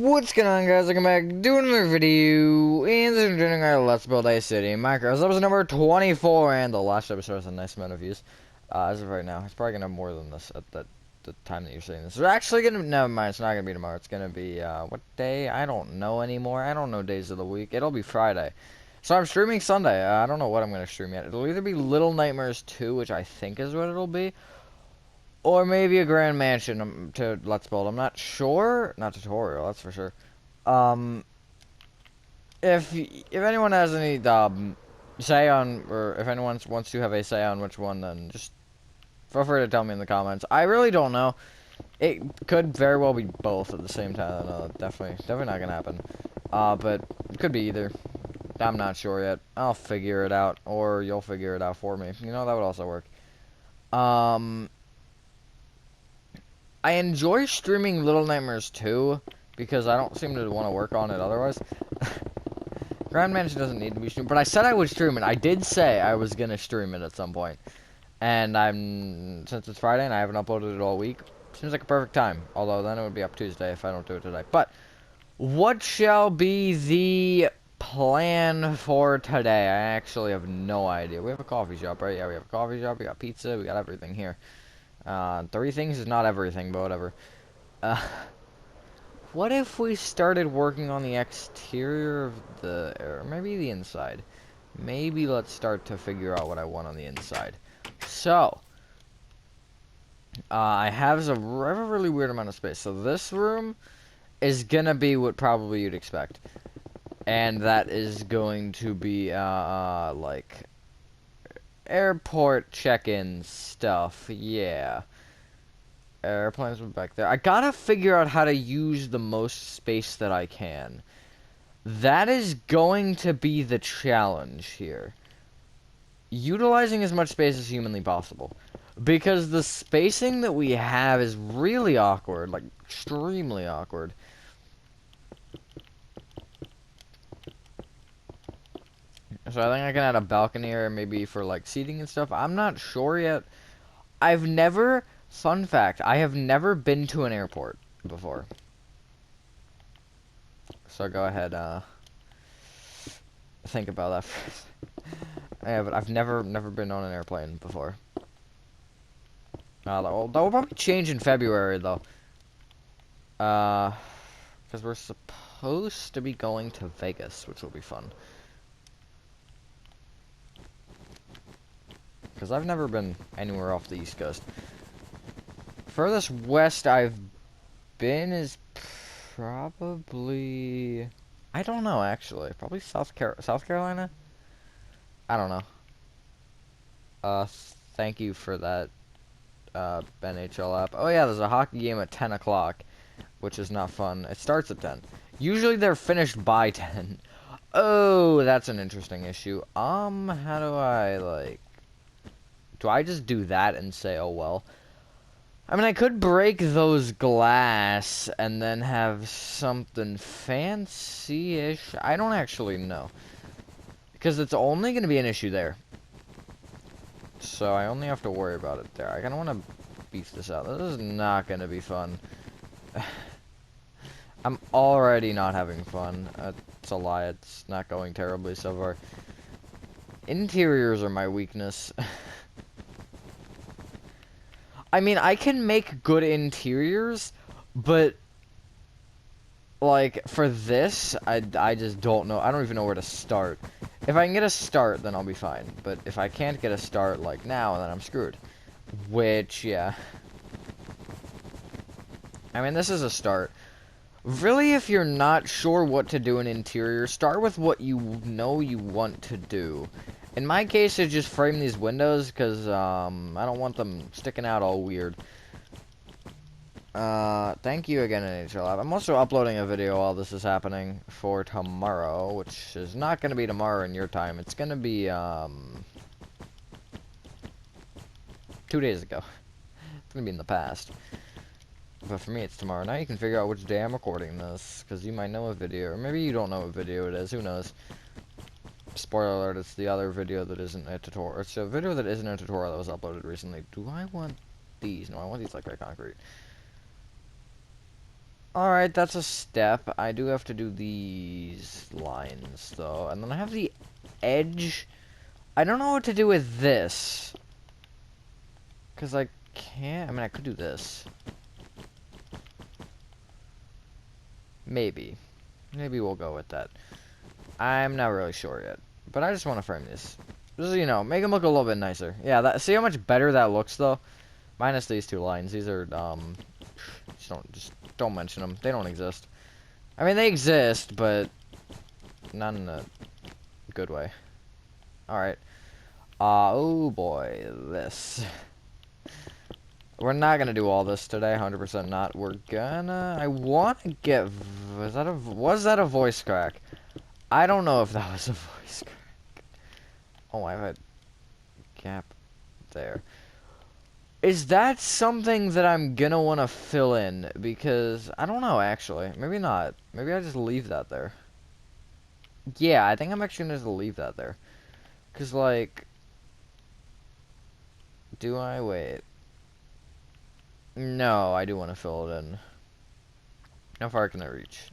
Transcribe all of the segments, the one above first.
What's going on, guys? Welcome back, doing another video, and this is doing our Let's Build a City in Minecraft. This episode number 24, and the last episode has a nice amount of views. As of right now, it's probably gonna have more than this at the time that you're seeing this. It's actually gonna, never mind, it's not gonna be tomorrow. It's gonna be, what day? I don't know anymore. I don't know days of the week. It'll be Friday. So I'm streaming Sunday. I don't know what I'm gonna stream yet. It'll either be Little Nightmares 2, which I think is what it'll be, or maybe a Grand Mansion to Let's Build. I'm not sure. Not tutorial, that's for sure. Um, if anyone has any say on, or if anyone wants to have a say on which one, then just feel free to tell me in the comments. I really don't know. It could very well be both at the same time. No, definitely not gonna happen. But it could be either. I'm not sure yet. I'll figure it out, or you'll figure it out for me. You know, that would also work. I enjoy streaming Little Nightmares 2 because I don't seem to want to work on it otherwise. Grand Mansion doesn't need to be streamed, but I said I would stream it. I did say I was gonna stream it at some point, and since it's Friday and I haven't uploaded it all week, seems like a perfect time. Although then it would be up Tuesday if I don't do it today. But what shall be the plan for today? I actually have no idea. We have a coffee shop, right? Yeah, we have a coffee shop. We got pizza. We got everything here. Three things is not everything, but whatever. What if we started working on the exterior of or maybe the inside? Maybe let's start to figure out what I want on the inside. So, I have a really weird amount of space. So this room is gonna be what probably you'd expect. And that is going to be, like, airport check-in stuff, yeah. Airplanes back there. I gotta figure out how to use the most space that I can. That is going to be the challenge here. Utilizing as much space as humanly possible. Because the spacing that we have is really awkward, like, extremely awkward. So I think I can add a balcony area maybe for, like, seating and stuff. I'm not sure yet. Fun fact, I have never been to an airport before. So go ahead, think about that first. I've never been on an airplane before. That will probably change in February, though. Because we're supposed to be going to Vegas, which will be fun. Because I've never been anywhere off the East Coast. Furthest west I've been is probably... I don't know, actually. Probably South Carolina? I don't know. Thank you for that, NHL app. Oh yeah, there's a hockey game at 10 o'clock, which is not fun. It starts at 10. Usually they're finished by 10. Oh, that's an interesting issue. How do I, like... Do I just do that and say, oh well? I mean, I could break those glass and then have something fancy-ish. I don't actually know. Because it's only going to be an issue there. So I only have to worry about it there. I kind of want to beef this out. This is not going to be fun. I'm already not having fun. It's a lie. It's not going terribly so far. Interiors are my weakness. I mean, I can make good interiors, but, like, for this, I just don't know. I don't even know where to start. If I can get a start, then I'll be fine. But if I can't get a start, like, now, then I'm screwed. Which, yeah. I mean, this is a start. Really, if you're not sure what to do in interior, start with what you know you want to do. In my case, it's just frame these windows, because, I don't want them sticking out all weird. Thank you again, NHL Lab. I'm also uploading a video while this is happening for tomorrow, which is not going to be tomorrow in your time. It's going to be, 2 days ago. It's going to be in the past. But for me, it's tomorrow. Now you can figure out which day I'm recording this, because you might know a video, or maybe you don't know what video it is. Who knows? Spoiler alert, it's the other video that isn't a tutorial. It's a video that isn't a tutorial that was uploaded recently. Do I want these? No, I want these like red concrete. Alright, that's a step. I do have to do these lines, though. And then I have the edge. I don't know what to do with this. Because I can't... I mean, I could do this. Maybe. Maybe we'll go with that. I'm not really sure yet. But I just want to frame these. Just, you know, make them look a little bit nicer. Yeah, that, see how much better that looks, though? Minus these two lines. These are, just don't mention them. They don't exist. I mean, they exist, but not in a good way. Alright. Oh boy, this. We're not gonna do all this today, 100% not. We're gonna... I wanna get... Was that a voice crack? I don't know if that was a voice crack. Oh, I have a gap there. Is that something that I'm gonna wanna fill in? Because, I don't know, actually. Maybe not. Maybe I just leave that there. Yeah, I think I'm actually gonna just leave that there. Because, like... Do I? Wait. No, I do want to fill it in. How far can I reach?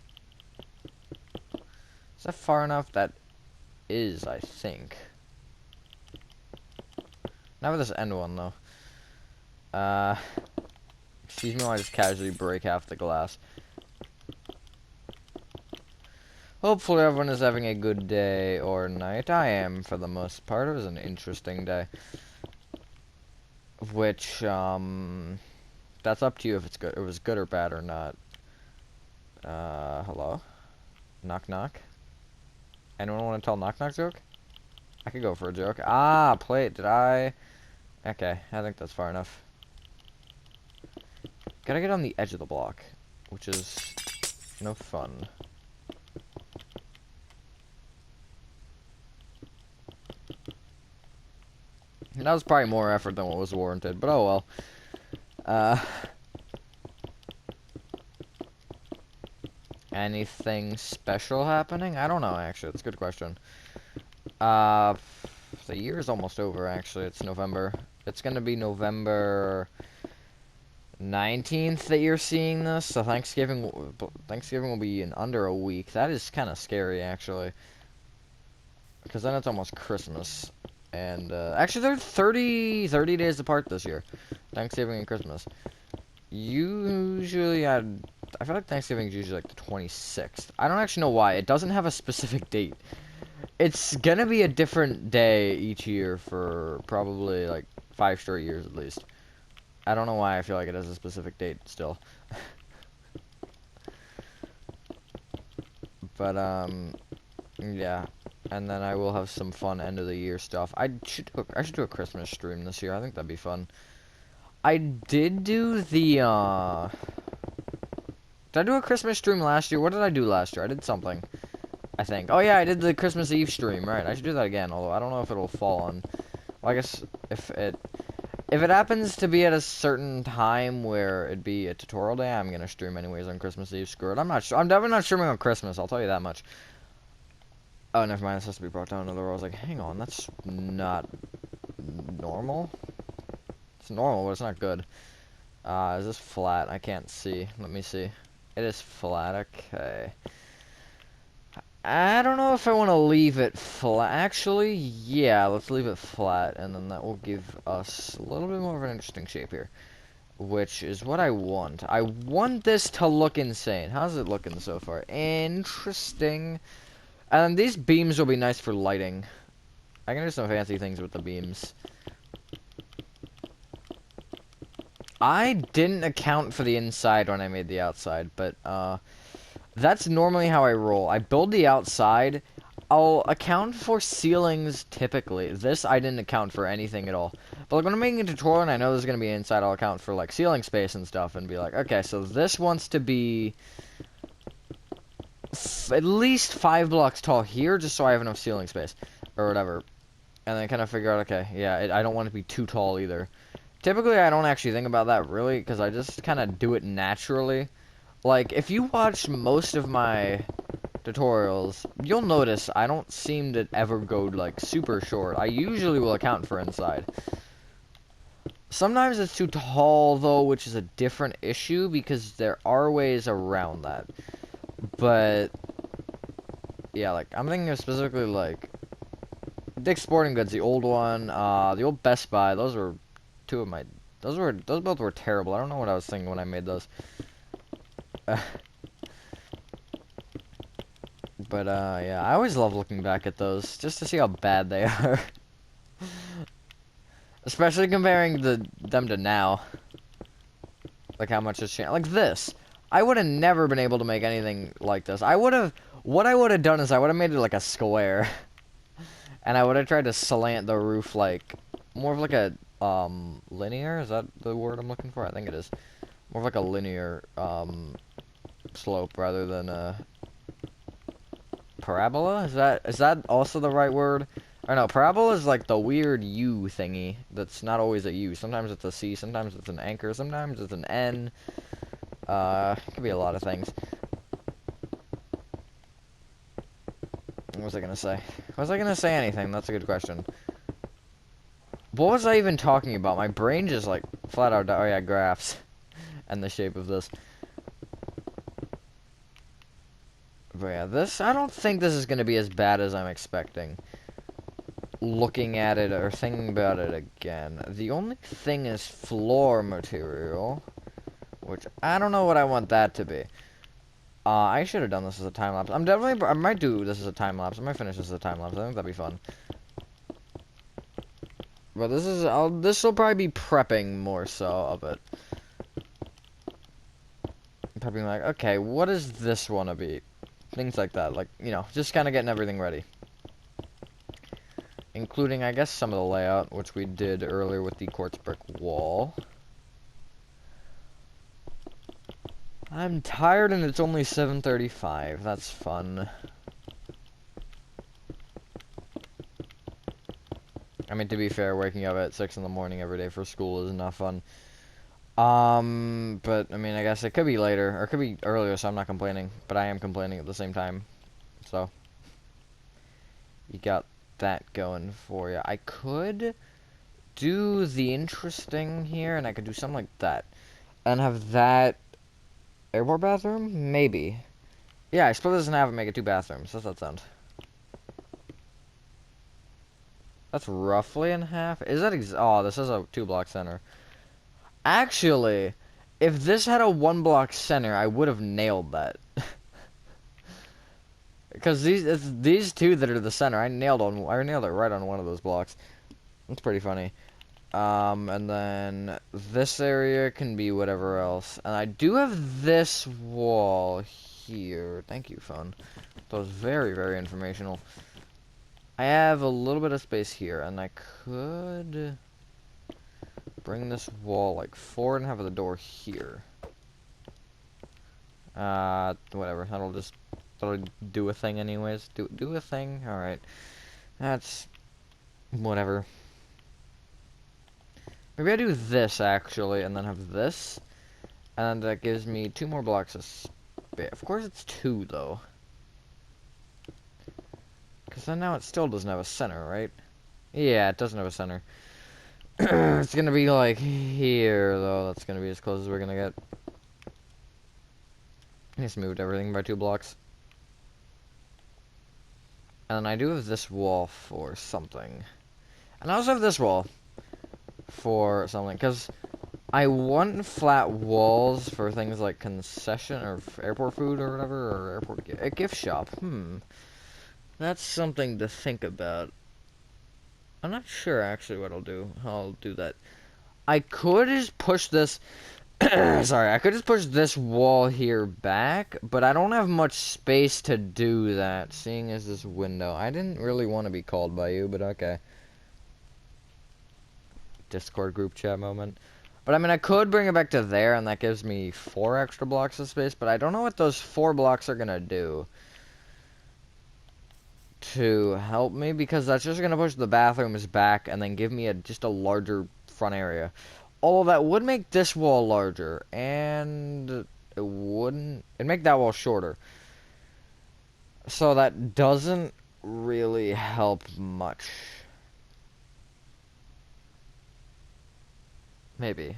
Is that far enough? That is, I think. Not with this end one, though. Excuse me while I just casually break half the glass. Hopefully everyone is having a good day or night. I am, for the most part. It was an interesting day. Which, that's up to you if it's good. It was good or bad or not. Hello? Knock knock? Anyone want to tell a knock knock joke? I could go for a joke. Ah, plate, did I? Okay, I think that's far enough. Gotta get on the edge of the block, which is no fun. That was probably more effort than what was warranted, but oh well. Anything special happening? I don't know, actually. That's a good question. The year is almost over, actually. It's November. It's gonna be November 19th that you're seeing this, so Thanksgiving will be in under a week. That is kind of scary, actually. Because then it's almost Christmas. And, actually, they're 30 days apart this year. Thanksgiving and Christmas. Usually, I feel like Thanksgiving is usually like the 26th. I don't actually know why. It doesn't have a specific date. It's gonna be a different day each year for probably like 5 straight years at least. I don't know why I feel like it has a specific date still. But, yeah. And then I will have some fun end of the year stuff. I should do a Christmas stream this year. I think that'd be fun. I did do the, Did I do a Christmas stream last year? What did I do last year? I did something, I think. Oh yeah, I did the Christmas Eve stream, right. I should do that again, although I don't know if it'll fall on... Well, I guess if it happens to be at a certain time where it'd be a tutorial day, I'm gonna stream anyways on Christmas Eve. Screw it. I'm definitely not streaming on Christmas, I'll tell you that much. Oh, never mind, this has to be brought down another row. I was like, hang on, that's not normal? It's normal, but it's not good. Is this flat? I can't see. Let me see. It is flat, okay. I don't know if I want to leave it flat. Actually, yeah, let's leave it flat, and then that will give us a little bit more of an interesting shape here. Which is what I want. I want this to look insane. How's it looking so far? Interesting. And these beams will be nice for lighting. I can do some fancy things with the beams. I didn't account for the inside when I made the outside, but, that's normally how I roll. I build the outside. I'll account for ceilings typically. This, I didn't account for anything at all. But like when I'm making a tutorial and I know there's going to be inside, I'll account for like ceiling space and stuff and be like, okay, so this wants to be at least 5 blocks tall here just so I have enough ceiling space or whatever. And then kind of figure out, okay, yeah, I don't want it to be too tall either. Typically, I don't actually think about that really because I just kind of do it naturally. Like, if you watch most of my tutorials, you'll notice I don't seem to ever go, like, super short. I usually will account for inside. Sometimes it's too tall, though, which is a different issue because there are ways around that. But, yeah, like, I'm thinking of specifically, like, Dick's Sporting Goods, the old one, the old Best Buy, those were two of my, those both were terrible. I don't know what I was thinking when I made those. But, yeah, I always love looking back at those, just to see how bad they are. Especially comparing them to now. Like, how much has changed. Like, this. I would have never been able to make anything like this. What I would have done is I would have made it like a square. And I would have tried to slant the roof like, more of like a, linear? Is that the word I'm looking for? I think it is. More of like a linear, slope rather than a parabola? Is that also the right word? I don't know, parabola is like the weird U thingy that's not always a U. Sometimes it's a C, sometimes it's an anchor, sometimes it's an N. It could be a lot of things. What was I gonna say? Was I gonna say anything? That's a good question. What was I even talking about? My brain just like flat out. Oh yeah, graphs and the shape of this. But yeah, this, I don't think this is gonna be as bad as I'm expecting. Looking at it or thinking about it again. The only thing is floor material, which I don't know what I want that to be. I should have done this as a time lapse. I might do this as a time lapse. I might finish this as a time lapse. I think that'd be fun. But this will probably be prepping more so of it. Prepping like, okay, what does this want to be? Things like that. Like, you know, just kind of getting everything ready. Including, I guess, some of the layout, which we did earlier with the quartz brick wall. I'm tired and it's only 7:35. That's fun. I mean, to be fair, waking up at 6 in the morning every day for school is not fun. But, I mean, I guess it could be later, or it could be earlier, so I'm not complaining. But I am complaining at the same time. So, you got that going for you. I could do the interesting here, and I could do something like that. And have that airport bathroom? Maybe. Yeah, I split this in half and make it 2 bathrooms. How's that sound? That's roughly in half. Is that oh, this is a 2-block center. Actually, if this had a 1-block center, I would have nailed that. Because these two that are the center, I nailed it right on one of those blocks. That's pretty funny. And then this area can be whatever else. And I do have this wall here. Thank you, phone. That was very, very informational. I have a little bit of space here, and I could bring this wall like forward and have the door here. Whatever. That'll do a thing anyways. Do a thing. All right. That's whatever. Maybe I do this actually, and then have this, and that gives me 2 more blocks of space. Of course, it's 2 though, because then now it still doesn't have a center, right? Yeah, it doesn't have a center. It's gonna be like here though. That's gonna be as close as we're gonna get. I just moved everything by 2 blocks. And I do have this wall for something. And I also have this wall for something, because I want flat walls for things like concession or airport food or whatever, or airport a gift shop. That's something to think about. I'm not sure actually what I'll do. I'll do that. I could just push this sorry, I could just push this wall here back, but I don't have much space to do that, seeing as this window. I didn't really want to be called by you, but okay. Discord group chat moment. But I mean, I could bring it back to there, and that gives me 4 extra blocks of space, but I don't know what those 4 blocks are gonna do to help me, because that's just gonna push the bathrooms back and then give me just a larger front area. All of that would make this wall larger, and it'd make that wall shorter. So that doesn't really help much. Maybe.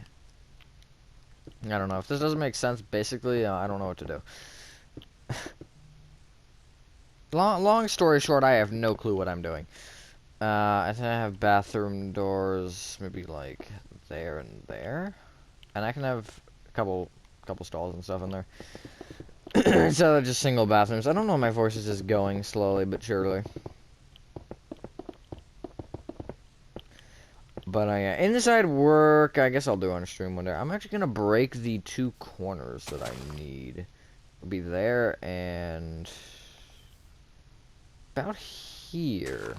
I don't know. If this doesn't make sense, basically, I don't know what to do. Long story short, I have no clue what I'm doing. I think I have bathroom doors, maybe like there and there, and I can have a couple stalls and stuff in there. Instead of just single bathrooms. I don't know. My voice is just going slowly but surely. But inside work, I guess I'll do on a stream one day. I'm actually gonna break the 2 corners that I need. It'll be there and about here.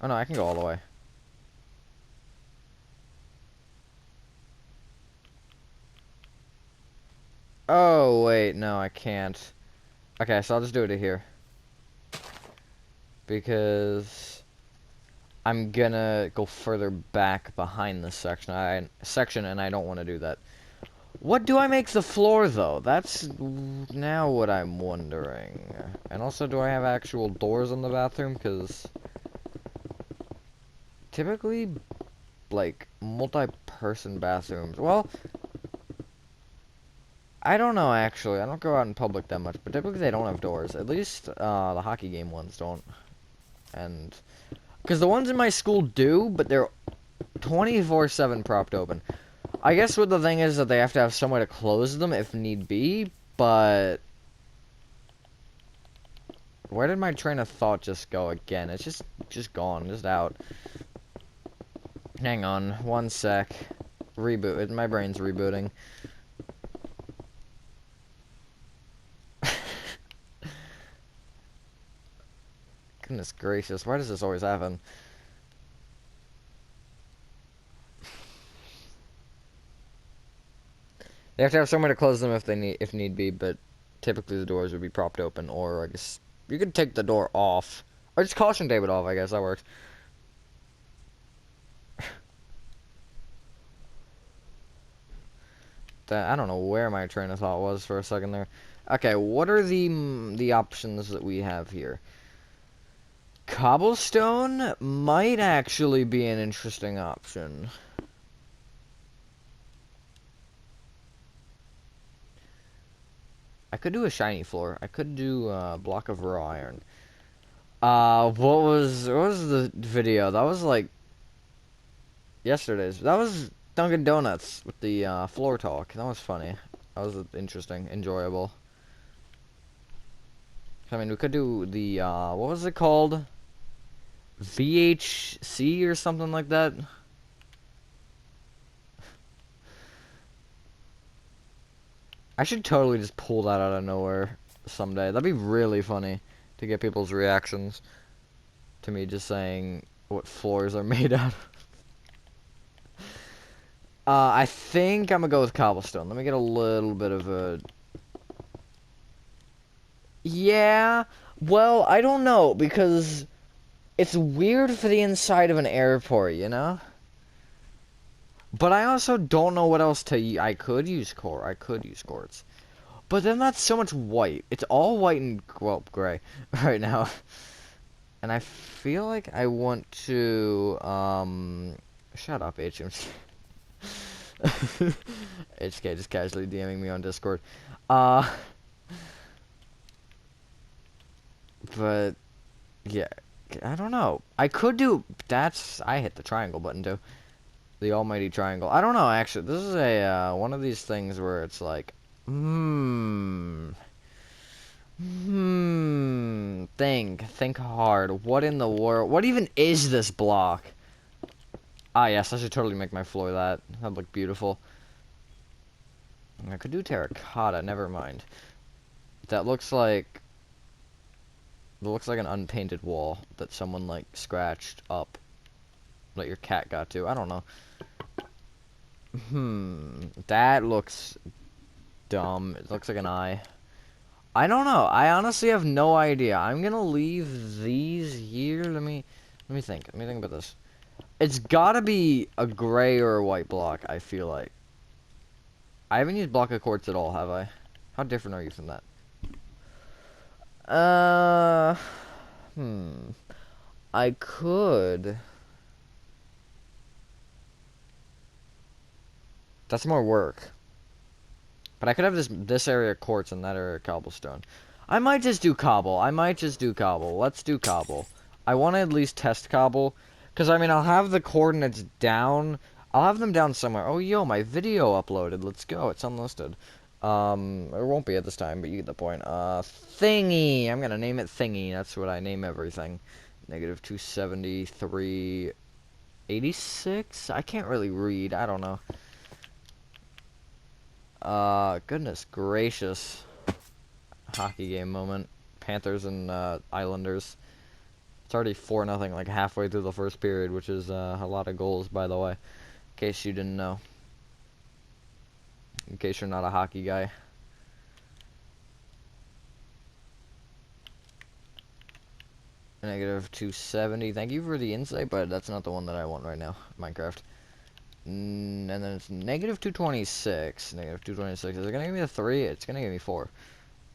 Oh no, I can go all the way. Oh wait, no, I can't. Okay, so I'll just do it here because I'm gonna go further back behind this section, and I don't want to do that. What do I make the floor, though? That's now what I'm wondering. And also, do I have actual doors in the bathroom? Because typically, like, multi-person bathrooms... Well, I don't know, actually. I don't go out in public that much, but typically they don't have doors. At least, the hockey game ones don't. And... Because the ones in my school do, but they're 24/7 propped open. I guess what the thing is that they have to have somewhere to close them if need be, but... Where did my train of thought just go again? It's just gone, just out. Hang on, one sec. Reboot. My brain's rebooting. Goodness gracious, why does this always happen? They have to have somewhere to close them if need be, but typically the doors would be propped open, or I guess you could take the door off. Or just caution tape it off, I guess that works. I don't know where my train of thought was for a second there. Okay, what are the options that we have here? Cobblestone might actually be an interesting option. I could do a shiny floor. I could do a block of raw iron. What was the video? That was like yesterday's. That was Dunkin' Donuts with the floor talk. That was funny. That was interesting, enjoyable. I mean, we could do the what was it called? VHC or something like that. I should totally just pull that out of nowhere someday. That'd be really funny to get people's reactions to me just saying what floors are made out of. I think I'm gonna go with cobblestone. Let me get a little bit of a... Yeah, well, I don't know, because it's weird for the inside of an airport, you know? But I also don't know what else to... I could use quartz. But then that's so much white. It's all white and, well, gray right now. And I feel like I want to, shut up, HMC. HK just casually DMing me on Discord. But, yeah, I don't know. I could do, I hit the triangle button too. The almighty triangle. I don't know, actually. This is a, one of these things where it's like, think hard. What in the world? What even is this block? Ah, yes, I should totally make my floor that. That'd look beautiful. I could do terracotta, never mind. That looks like... It looks like an unpainted wall that someone, like, scratched up. That your cat got to. I don't know. That looks dumb. It looks like an eye. I don't know. I honestly have no idea. I'm gonna leave these here. Let me think. Let me think about this. It's gotta be a gray or a white block, I feel like. I haven't used block of quartz at all, have I? How different are you from that? I could... That's more work. But I could have this area quartz and that area cobblestone. I might just do cobble. Let's do cobble. I want to at least test cobble. Because, I mean, I'll have the coordinates down. I'll have them down somewhere. Oh, yo, my video uploaded. Let's go. It's unlisted. It won't be at this time, but you get the point. Thingy. I'm going to name it Thingy. That's what I name everything. Negative 273.86? I can't really read. I don't know. Goodness gracious. Hockey game moment. Panthers and Islanders. It's already 4-0, like halfway through the first period, which is a lot of goals, by the way. In case you didn't know. In case you're not a hockey guy. Negative 270. Thank you for the insight, but that's not the one that I want right now. Minecraft. And then it's negative 226. Negative 226. Is it going to give me a 3? It's going to give me 4.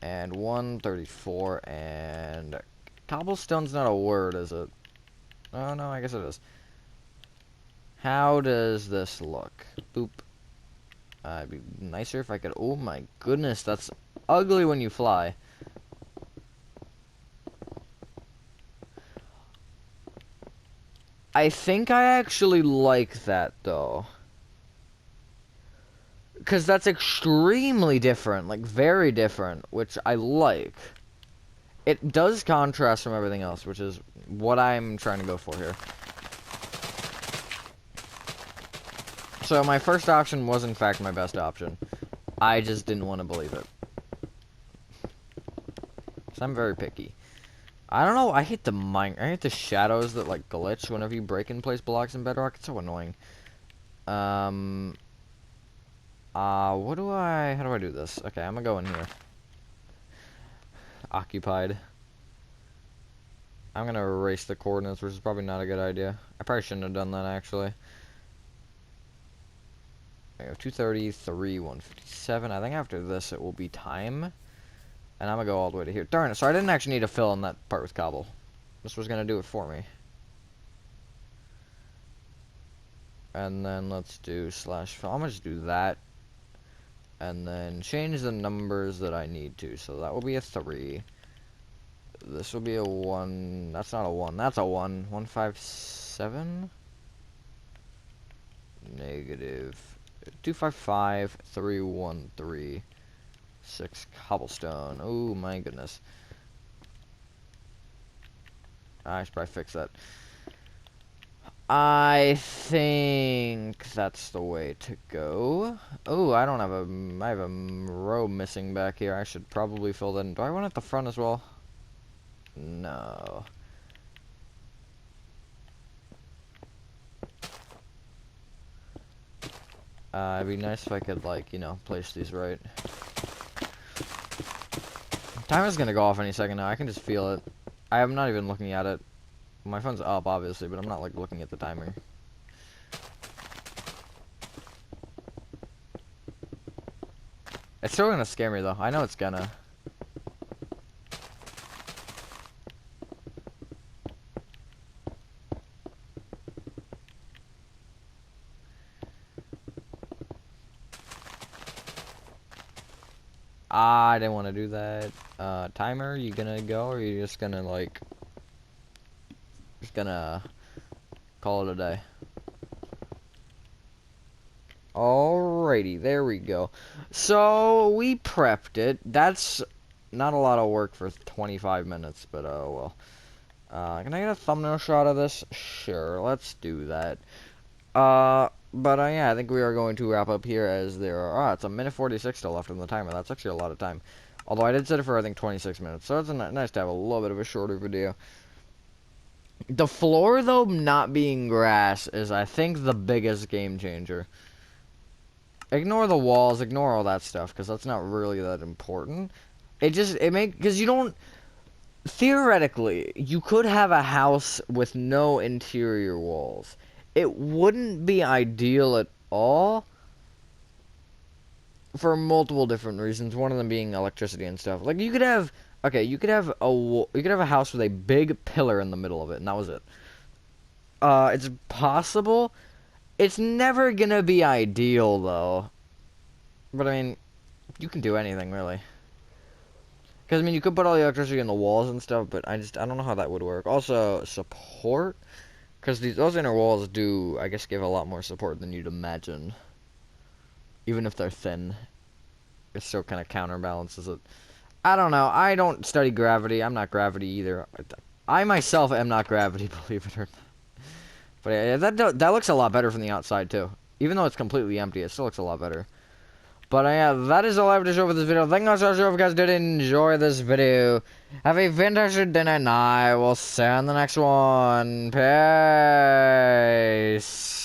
And 134. And cobblestone's not a word, is it? Oh, no, I guess it is. How does this look? Boop. It'd be nicer if I could... Oh, my goodness. That's ugly when you fly. I think I actually like that, though. Because that's extremely different. Like, very different. Which I like. It does contrast from everything else, which is what I'm trying to go for here. So, my first option was, in fact, my best option. I just didn't want to believe it. So, I'm very picky. I don't know, I hate the shadows that, like, glitch whenever you break and place blocks in Bedrock. It's so annoying. How do I do this? Okay, I'm gonna go in here. Occupied. I'm gonna erase the coordinates, which is probably not a good idea. I probably shouldn't have done that, actually. I have 233, 157. I think after this it will be time. And I'm gonna go all the way to here. Darn it, so I didn't actually need to fill in that part with cobble. This was gonna do it for me. And then let's do slash fill. I'm gonna just do that. And then change the numbers that I need to. So that will be a 3. This will be a 1. That's not a 1. That's a 1. 157. Negative 255 313 6 cobblestone. Oh my goodness. I should probably fix that. I think that's the way to go. Oh, I have a row missing back here. I should probably fill that in. Do I want it at the front as well? No. It'd be nice if I could, like, you know, place these right. Timer's gonna go off any second now. I can just feel it. I'm not even looking at it. My phone's up, obviously, but I'm not, like, looking at the timer. It's still gonna scare me, though. I know it's gonna. I didn't want to do that. Timer, you gonna go, or you just gonna, like... Just gonna call it a day. Alrighty, there we go. So, we prepped it. That's not a lot of work for 25 minutes, but oh well. Can I get a thumbnail shot of this? Sure, let's do that. Yeah, I think we are going to wrap up here as there are... it's a minute 46 still left on the timer. That's actually a lot of time. Although I did set it for, I think, 26 minutes. So it's nice to have a little bit of a shorter video. The floor, though, not being grass is, I think, the biggest game changer. Ignore the walls, ignore all that stuff, because that's not really that important. Because you don't... Theoretically, you could have a house with no interior walls. It wouldn't be ideal at all for multiple different reasons. One of them being electricity and stuff. Like, you could have... Okay, you could have a house with a big pillar in the middle of it, and that was it. It's possible. It's never gonna be ideal, though. But, I mean, you can do anything, really. Because, I mean, you could put all the electricity in the walls and stuff, but I don't know how that would work. Also, support? Because those inner walls do, I guess, give a lot more support than you'd imagine. Even if they're thin. It still kind of counterbalances it. I don't know. I don't study gravity. I'm not gravity either. I myself am not gravity, believe it or not. But yeah, that looks a lot better from the outside, too. Even though it's completely empty, it still looks a lot better. But yeah, that is all I have to show for this video. Thank you so much if you guys did enjoy this video. Have a fantastic dinner night. We'll see you on the next one. Peace.